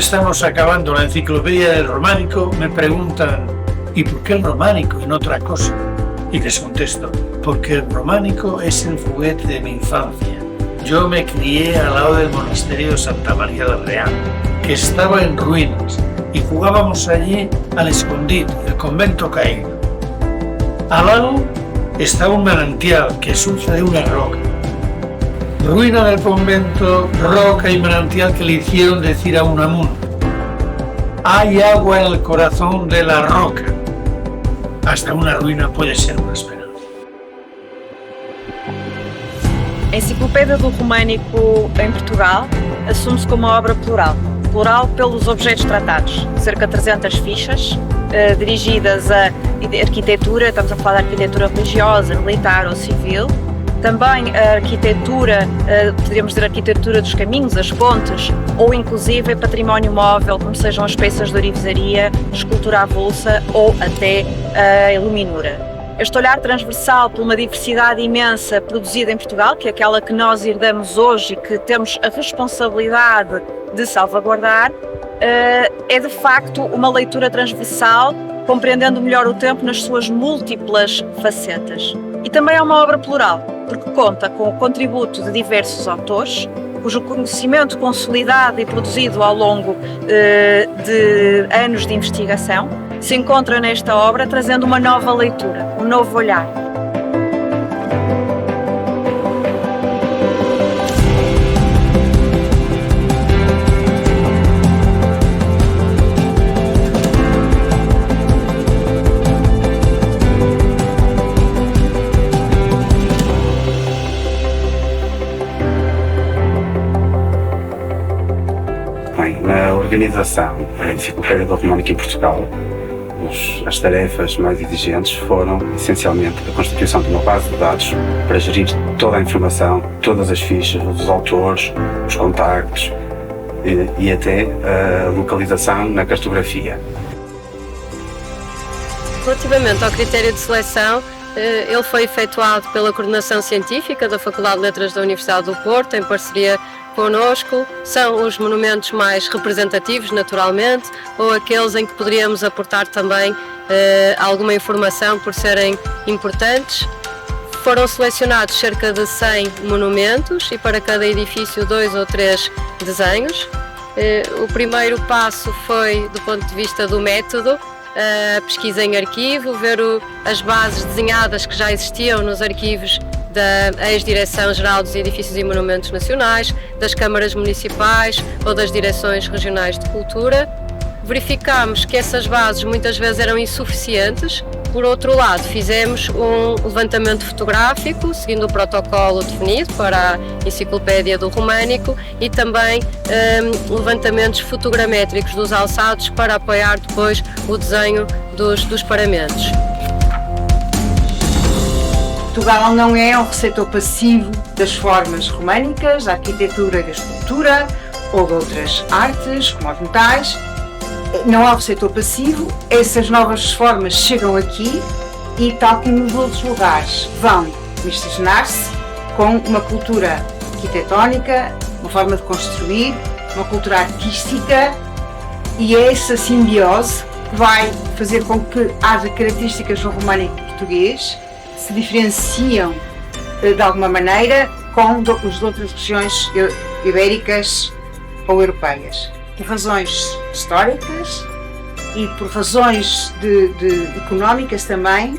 estamos acabando la enciclopedia del románico, me preguntan ¿y por qué el románico y no otra cosa? Y les contesto, porque el románico es el juguete de mi infancia. Yo me crié al lado del monasterio de Santa María del Real, que estaba en ruinas, y jugábamos allí al escondite, el convento caído. Al lado estaba un manantial que surge de una roca. Ruina del convento, roca y manantial que le hicieron decir a Unamuno: hay agua en el corazón de la roca. Hasta una ruína puede ser una esperanza. A Enciclopédia do Românico em Portugal assume-se como uma obra plural. Plural pelos objetos tratados, cerca de 300 fichas, dirigidas à arquitetura, estamos a falar de arquitetura religiosa, militar ou civil. Também a arquitetura, poderíamos dizer arquitetura dos caminhos, as pontes, ou inclusive património móvel, como sejam as peças de orivesaria, escultura avulsa ou até a iluminura. Este olhar transversal por uma diversidade imensa produzida em Portugal, que é aquela que nós herdamos hoje e que temos a responsabilidade de salvaguardar, é de facto uma leitura transversal, compreendendo melhor o tempo nas suas múltiplas facetas. E também é uma obra plural, porque conta com o contributo de diversos autores, cujo conhecimento consolidado e produzido ao longo de anos de investigação se encontra nesta obra, trazendo uma nova leitura, um novo olhar. Bem, na organização da Enciclopédia do Românico em Portugal, as tarefas mais exigentes foram, essencialmente, a constituição de uma base de dados para gerir toda a informação, todas as fichas, os autores, os contactos e até a localização na cartografia. Relativamente ao critério de seleção, ele foi efetuado pela Coordenação Científica da Faculdade de Letras da Universidade do Porto, em parceria connosco. São os monumentos mais representativos, naturalmente, ou aqueles em que poderíamos aportar também alguma informação por serem importantes. Foram selecionados cerca de 100 monumentos e para cada edifício 2 ou 3 desenhos. O primeiro passo foi do ponto de vista do método, a pesquisa em arquivo, ver as bases desenhadas que já existiam nos arquivos da Ex-Direção-Geral dos Edifícios e Monumentos Nacionais, das câmaras municipais ou das direções regionais de cultura. Verificámos que essas bases muitas vezes eram insuficientes. Por outro lado, fizemos um levantamento fotográfico, seguindo o protocolo definido para a Enciclopédia do Românico, e também levantamentos fotogramétricos dos alçados para apoiar depois o desenho dos paramentos. Portugal não é um receptor passivo das formas românicas, da arquitetura e da escultura, ou de outras artes, como os metais. Não há um receptor passivo, essas novas formas chegam aqui e, tal como nos outros lugares, vão miscigenar-se com uma cultura arquitetónica, uma forma de construir, uma cultura artística, e é essa simbiose que vai fazer com que haja características do românico português se diferenciam de alguma maneira com as outras regiões ibéricas ou europeias. Por razões históricas e por razões económicas também,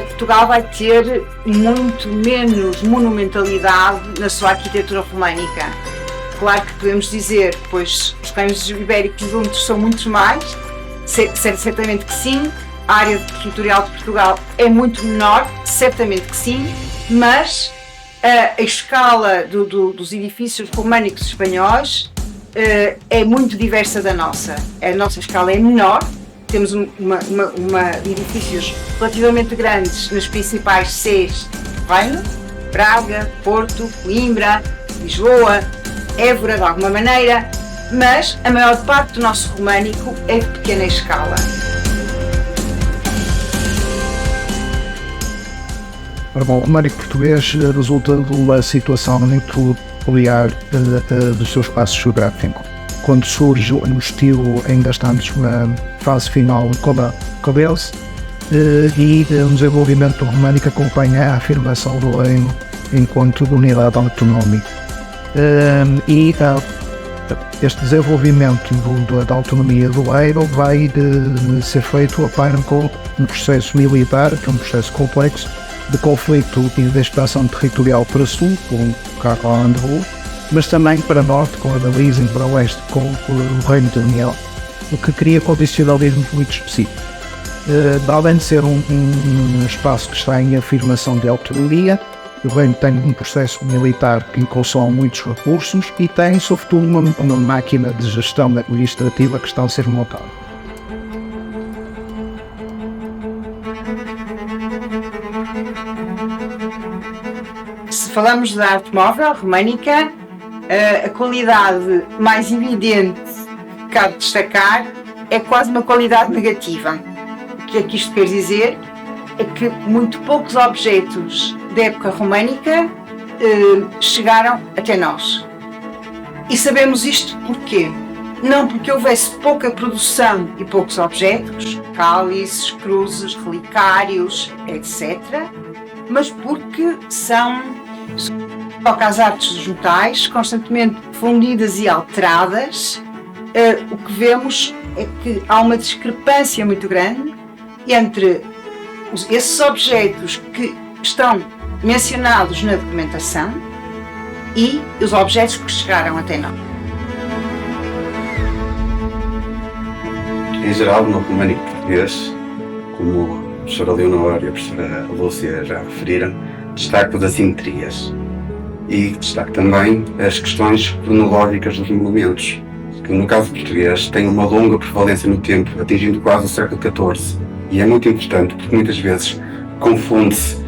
Portugal vai ter muito menos monumentalidade na sua arquitetura românica. Claro que podemos dizer, pois os reinos ibéricos juntos são muitos mais, certamente que sim. A área territorial de Portugal é muito menor, certamente que sim, mas a escala dos edifícios românicos espanhóis é muito diversa da nossa. A nossa escala é menor, temos edifícios relativamente grandes nas principais Cs do Reino, Braga, Porto, Coimbra, Lisboa, Évora de alguma maneira, mas a maior parte do nosso românico é de pequena escala. O românico português resulta de uma situação muito peculiar do seu espaço geográfico. quando surge no estilo, ainda estamos na fase final com a Belce, e o desenvolvimento do românico acompanha a afirmação do reino enquanto unidade autonómica. Este desenvolvimento da autonomia do reino vai ser feito a par com um processo militar, que é um processo complexo, de conflito e de expansão territorial para sul, com o Carlo, mas também para norte, com a Belize, e para oeste, com o Reino de União, o que cria condicionalismos muito específicos. Além de ser um espaço que está em afirmação de autonomia, o Reino tem um processo militar que consome muitos recursos e tem, sobretudo, uma máquina de gestão administrativa que está a ser montada. Se falamos da arte móvel românica, a qualidade mais evidente que cabe destacar é quase uma qualidade negativa. O que é que isto quer dizer? É que muito poucos objetos da época românica chegaram até nós. E sabemos isto porquê? Não porque houvesse pouca produção e poucos objetos, cálices, cruzes, relicários, etc., mas porque toca às artes vegetais, constantemente fundidas e alteradas. O que vemos é que há uma discrepância muito grande entre esses objetos que estão mencionados na documentação e os objetos que chegaram até nós. Em geral, no românico português, como a professora Leonor e a professora Lúcia já referiram, destaco as assimetrias e destaco também as questões cronológicas dos monumentos, que no caso português têm uma longa prevalência no tempo, atingindo quase o século XIV. E é muito importante porque muitas vezes confunde-se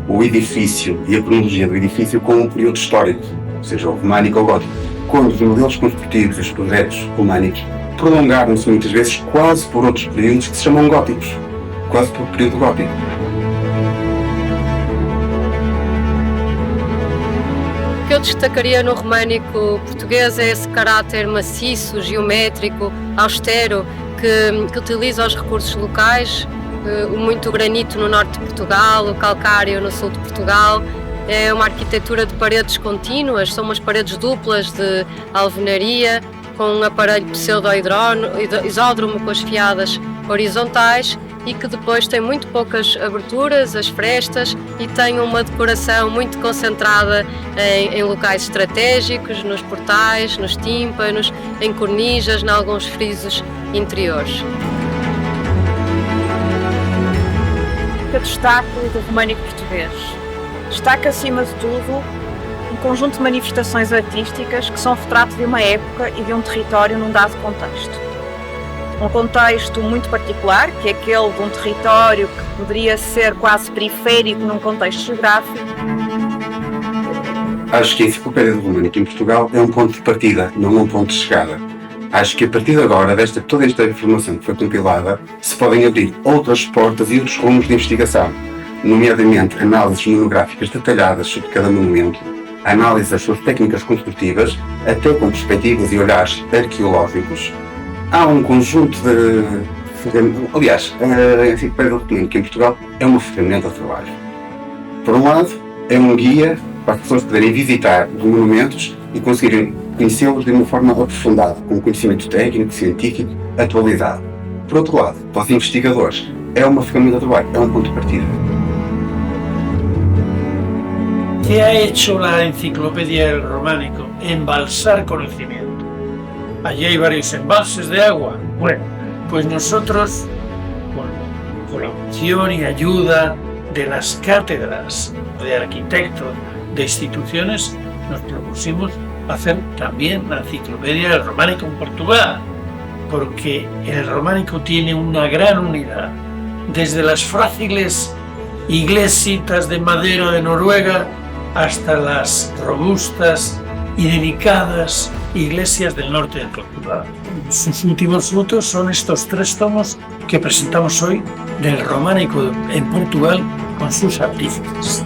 o edifício e a cronologia do edifício com um período histórico, seja o românico ou o gótico, quando os modelos construtivos e os projetos românicos prolongaram-se muitas vezes quase por outros períodos que se chamam góticos, quase por período gótico. O que eu destacaria no românico português é esse caráter maciço, geométrico, austero, que utiliza os recursos locais, o muito granito no norte de Portugal, o calcário no sul de Portugal. É uma arquitetura de paredes contínuas, são umas paredes duplas de alvenaria, com um aparelho pseudo-isódromo com as fiadas horizontais e que depois tem muito poucas aberturas, as frestas, e tem uma decoração muito concentrada em locais estratégicos, nos portais, nos tímpanos, em cornijas, em alguns frisos interiores. Que destaque do românico português. Destaca, acima de tudo, um conjunto de manifestações artísticas que são retrato de uma época e de um território num dado contexto. Um contexto muito particular, que é aquele de um território que poderia ser quase periférico num contexto geográfico. Acho que a Enciclopédia do Românico em Portugal é um ponto de partida, não um ponto de chegada. Acho que a partir de agora, toda esta informação que foi compilada, se podem abrir outras portas e outros rumos de investigação, nomeadamente análises monográficas detalhadas sobre cada monumento, análise das suas técnicas construtivas, até com perspectivas e olhares arqueológicos. Há um conjunto de... Aliás, a Enciclopédia do Românico em Portugal é uma ferramenta de trabalho. Por um lado, é um guia para as pessoas poderem visitar os monumentos e conseguirem conhecê-los de uma forma aprofundada, com um conhecimento técnico, científico, atualizado. Por outro lado, para os investigadores, é uma ferramenta de trabalho, é um ponto de partida. ¿Qué ha hecho la Enciclopedia del Románico? Embalsar conocimiento. Allí hay varios embalses de agua. Bueno, pues nosotros, con colaboración y ayuda de las cátedras de arquitectos de instituciones, nos propusimos hacer también la Enciclopedia del Románico en Portugal, porque el románico tiene una gran unidad, desde las frágiles iglesitas de madera de Noruega hasta las robustas y delicadas iglesias del norte de Portugal. Sus últimos frutos son estos 3 tomos que presentamos hoy del románico en Portugal con sus artífices.